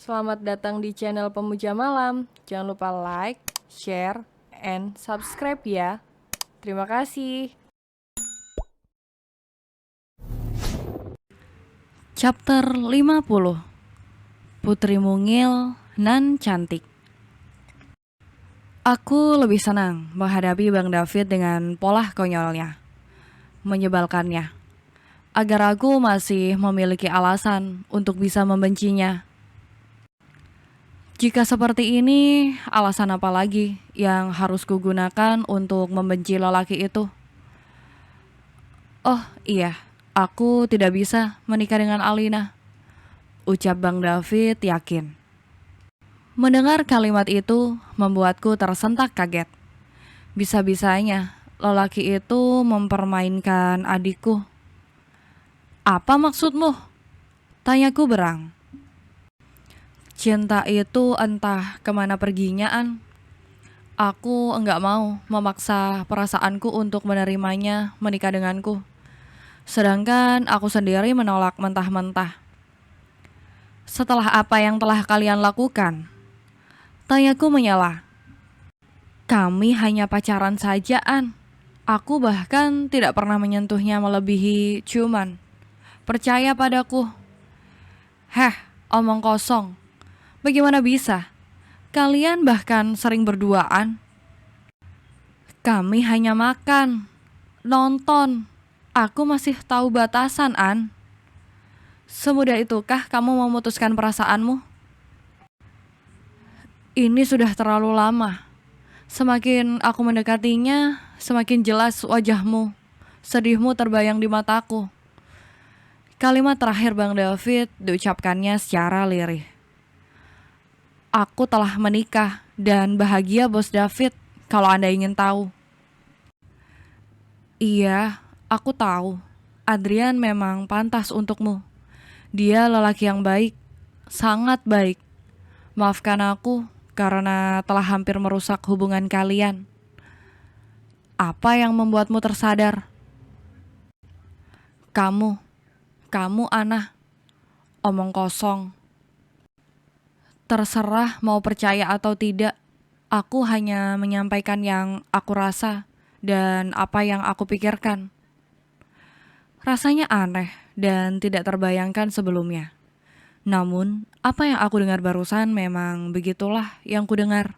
Selamat datang di channel Pemuja Malam. Jangan lupa like, share, and subscribe ya. Terima kasih. Chapter 50. Putri Mungil nan cantik. Aku lebih senang menghadapi Bang David dengan pola konyolnya, menyebalkannya, agar aku masih memiliki alasan untuk bisa membencinya. Jika seperti ini, alasan apa lagi yang harus kugunakan untuk membenci lelaki itu? Oh iya, aku tidak bisa menikah dengan Alina, ucap Bang David yakin. Mendengar kalimat itu membuatku tersentak kaget. Bisa-bisanya lelaki itu mempermainkan adikku. Apa maksudmu? Tanyaku berang. Cinta itu entah kemana perginya, An. Aku enggak mau memaksa perasaanku untuk menerimanya menikah denganku. Sedangkan aku sendiri menolak mentah-mentah. Setelah apa yang telah kalian lakukan? Tanyaku menyela. Kami hanya pacaran saja, An. Aku bahkan tidak pernah menyentuhnya melebihi ciuman. Percaya padaku. Heh, omong kosong. Bagaimana bisa? Kalian bahkan sering berduaan. Kami hanya makan, nonton. Aku masih tahu batasan, An. Semudah itukah kamu memutuskan perasaanmu? Ini sudah terlalu lama. Semakin aku mendekatinya, semakin jelas wajahmu. Sedihmu terbayang di mataku. Kalimat terakhir Bang David diucapkannya secara lirih. Aku telah menikah dan bahagia, Bos David, kalau Anda ingin tahu. Iya, aku tahu. Adrian memang pantas untukmu. Dia lelaki yang baik, sangat baik. Maafkan aku karena telah hampir merusak hubungan kalian. Apa yang membuatmu tersadar? Kamu Ana, omong kosong. Terserah mau percaya atau tidak, aku hanya menyampaikan yang aku rasa dan apa yang aku pikirkan. Rasanya aneh dan tidak terbayangkan sebelumnya. Namun, apa yang aku dengar barusan memang begitulah yang kudengar.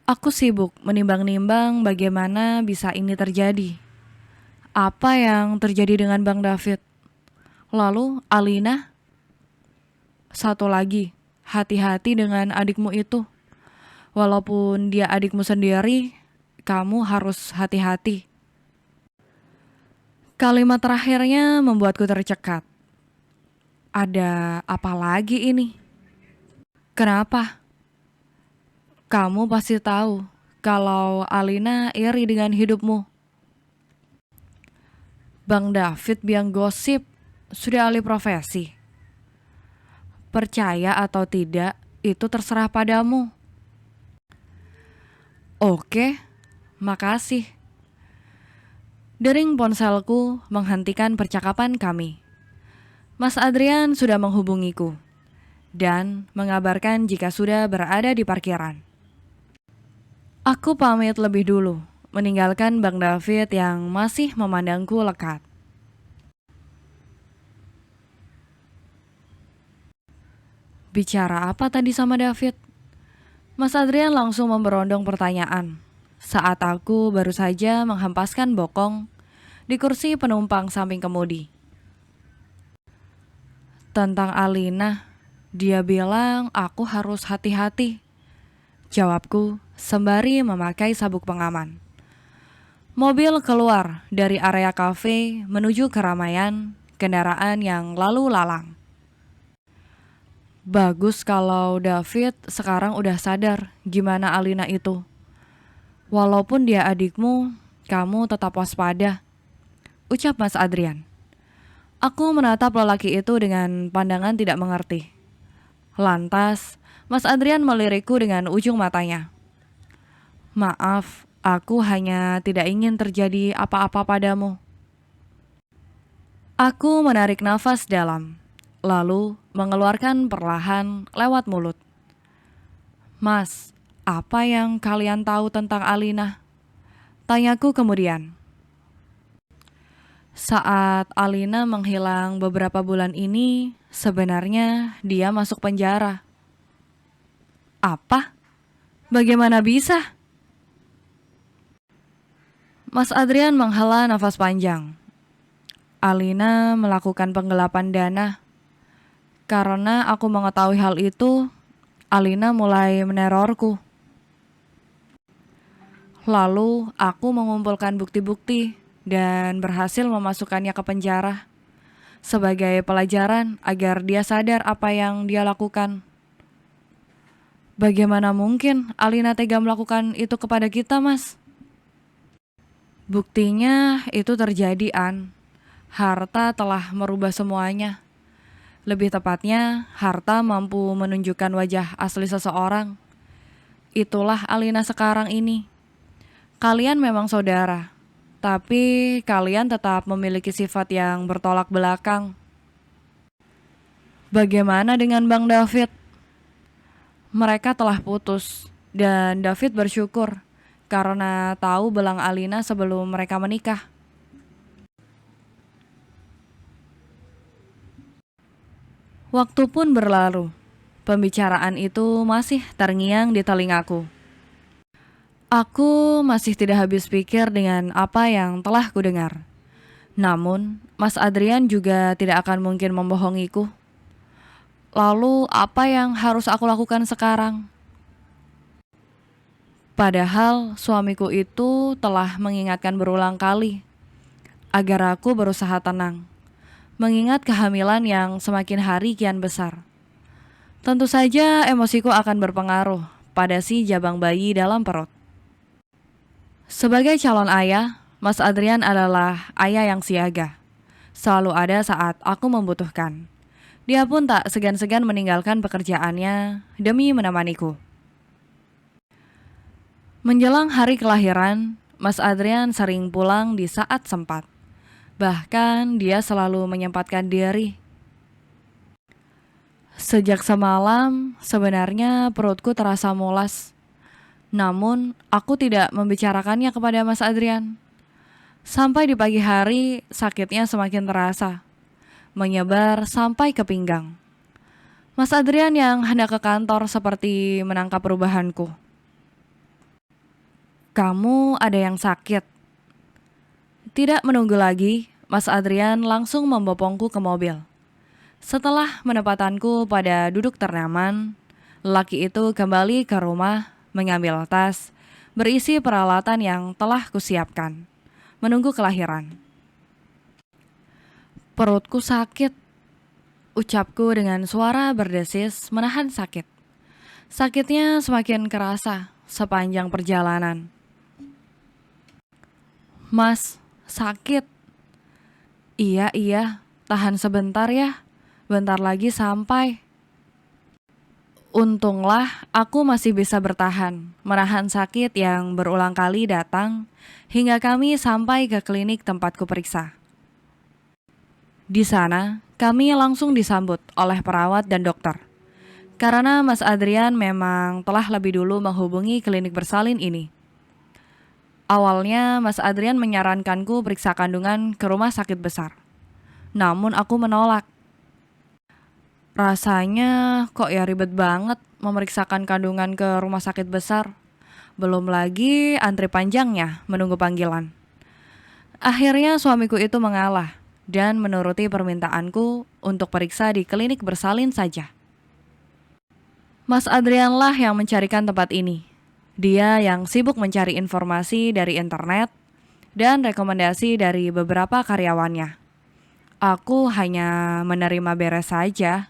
Aku sibuk menimbang-nimbang bagaimana bisa ini terjadi. Apa yang terjadi dengan Bang David? Lalu Alina? Satu lagi, hati-hati dengan adikmu itu. Walaupun dia adikmu sendiri, kamu harus hati-hati. Kalimat terakhirnya membuatku tercekat. Ada apa lagi ini? Kenapa? Kamu pasti tahu kalau Alina iri dengan hidupmu. Bang David biang gosip, sudah alih profesi. Percaya atau tidak, itu terserah padamu. Oke, makasih. Dering ponselku menghentikan percakapan kami. Mas Adrian sudah menghubungiku dan mengabarkan jika sudah berada di parkiran. Aku pamit lebih dulu, meninggalkan Bang David yang masih memandangku lekat. Bicara apa tadi sama David? Mas Adrian langsung memberondong pertanyaan saat aku baru saja menghempaskan bokong di kursi penumpang samping kemudi. Tentang Alina, dia bilang aku harus hati-hati. Jawabku sembari memakai sabuk pengaman. Mobil keluar dari area kafe menuju keramaian kendaraan yang lalu lalang. Bagus kalau David sekarang udah sadar gimana Alina itu. Walaupun dia adikmu, kamu tetap waspada, ucap Mas Adrian. Aku menatap lelaki itu dengan pandangan tidak mengerti. Lantas, Mas Adrian melirikku dengan ujung matanya. Maaf, aku hanya tidak ingin terjadi apa-apa padamu. Aku menarik nafas dalam, lalu mengeluarkan perlahan lewat mulut. Mas, apa yang kalian tahu tentang Alina? Tanyaku kemudian. Saat Alina menghilang beberapa bulan ini, sebenarnya dia masuk penjara. Apa? Bagaimana bisa? Mas Adrian menghela nafas panjang. Alina melakukan penggelapan dana. Karena aku mengetahui hal itu, Alina mulai menerorku. Lalu aku mengumpulkan bukti-bukti dan berhasil memasukkannya ke penjara sebagai pelajaran agar dia sadar apa yang dia lakukan. Bagaimana mungkin Alina tega melakukan itu kepada kita, Mas? Buktinya itu terjadi, An. Harta telah merubah semuanya. Lebih tepatnya, harta mampu menunjukkan wajah asli seseorang. Itulah Alina sekarang ini. Kalian memang saudara, tapi kalian tetap memiliki sifat yang bertolak belakang. Bagaimana dengan Bang David? Mereka telah putus, dan David bersyukur karena tahu belang Alina sebelum mereka menikah. Waktu pun berlalu. Pembicaraan itu masih terngiang di telingaku. Aku masih tidak habis pikir dengan apa yang telah kudengar. Namun, Mas Adrian juga tidak akan mungkin membohongiku. Lalu, apa yang harus aku lakukan sekarang? Padahal suamiku itu telah mengingatkan berulang kali agar aku berusaha tenang, mengingat kehamilan yang semakin hari kian besar. Tentu saja emosiku akan berpengaruh pada si jabang bayi dalam perut. Sebagai calon ayah, Mas Adrian adalah ayah yang siaga. Selalu ada saat aku membutuhkan. Dia pun tak segan-segan meninggalkan pekerjaannya demi menemaniku. Menjelang hari kelahiran, Mas Adrian sering pulang di saat sempat. Bahkan dia selalu menyempatkan diri. Sejak semalam, sebenarnya perutku terasa mulas. Namun, aku tidak membicarakannya kepada Mas Adrian. Sampai di pagi hari, sakitnya semakin terasa, menyebar sampai ke pinggang. Mas Adrian yang hendak ke kantor seperti menangkap perubahanku. Kamu ada yang sakit? Tidak menunggu lagi, Mas Adrian langsung membopongku ke mobil. Setelah menempatanku pada duduk ternyaman, lelaki itu kembali ke rumah, mengambil tas, berisi peralatan yang telah kusiapkan, menunggu kelahiran. Perutku sakit, ucapku dengan suara berdesis menahan sakit. Sakitnya semakin kerasa sepanjang perjalanan. Mas, sakit. Iya, tahan sebentar ya, bentar lagi sampai. Untunglah aku masih bisa bertahan, menahan sakit yang berulang kali datang, hingga kami sampai ke klinik tempatku periksa. Di sana, kami langsung disambut oleh perawat dan dokter. Karena Mas Adrian memang telah lebih dulu menghubungi klinik bersalin ini. Awalnya, Mas Adrian menyarankanku periksa kandungan ke rumah sakit besar. Namun aku menolak. Rasanya kok ya ribet banget memeriksakan kandungan ke rumah sakit besar. Belum lagi antri panjangnya menunggu panggilan. Akhirnya suamiku itu mengalah dan menuruti permintaanku untuk periksa di klinik bersalin saja. Mas Adrianlah yang mencarikan tempat ini. Dia yang sibuk mencari informasi dari internet dan rekomendasi dari beberapa karyawannya. Aku hanya menerima beres saja.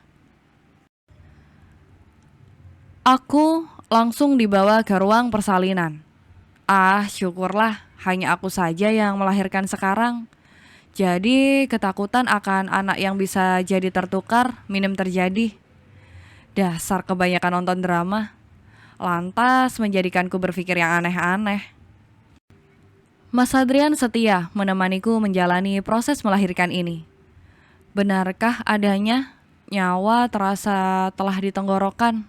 Aku langsung dibawa ke ruang persalinan. Syukurlah hanya aku saja yang melahirkan sekarang. Jadi ketakutan akan anak yang bisa jadi tertukar minim terjadi. Dasar kebanyakan nonton drama. Lantas menjadikanku berpikir yang aneh-aneh. Mas Adrian setia menemaniku menjalani proses melahirkan ini. Benarkah adanya? Nyawa terasa telah ditenggorokan.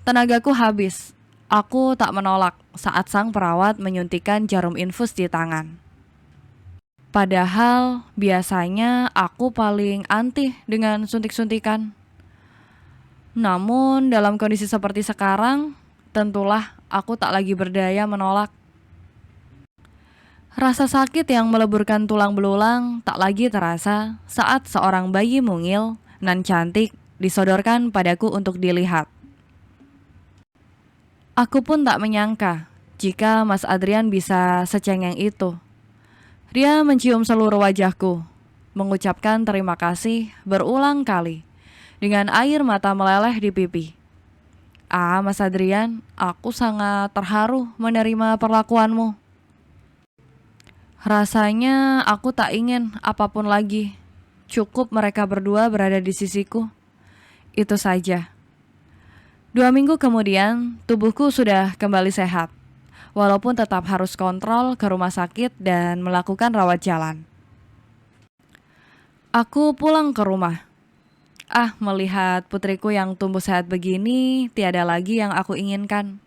Tenagaku habis. Aku tak menolak saat sang perawat menyuntikkan jarum infus di tangan. Padahal biasanya aku paling anti dengan suntik-suntikan. Namun dalam kondisi seperti sekarang, tentulah aku tak lagi berdaya menolak. Rasa sakit yang meleburkan tulang belulang tak lagi terasa saat seorang bayi mungil nan cantik disodorkan padaku untuk dilihat. Aku pun tak menyangka jika Mas Adrian bisa secengeng itu. Dia mencium seluruh wajahku, mengucapkan terima kasih berulang kali, dengan air mata meleleh di pipi. Ah, Mas Adrian, aku sangat terharu menerima perlakuanmu. Rasanya aku tak ingin apapun lagi. Cukup mereka berdua berada di sisiku. Itu saja. 2 minggu kemudian, tubuhku sudah kembali sehat. Walaupun tetap harus kontrol ke rumah sakit dan melakukan rawat jalan. Aku pulang ke rumah. Melihat putriku yang tumbuh sehat begini, tiada lagi yang aku inginkan.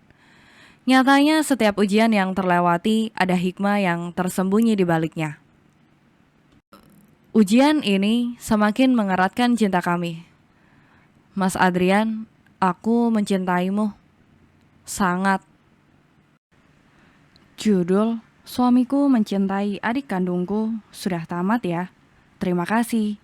Nyatanya setiap ujian yang terlewati ada hikmah yang tersembunyi di baliknya. Ujian ini semakin mengeratkan cinta kami. Mas Adrian, aku mencintaimu. Sangat. Judul Suamiku Mencintai Adik Kandungku sudah tamat ya. Terima kasih.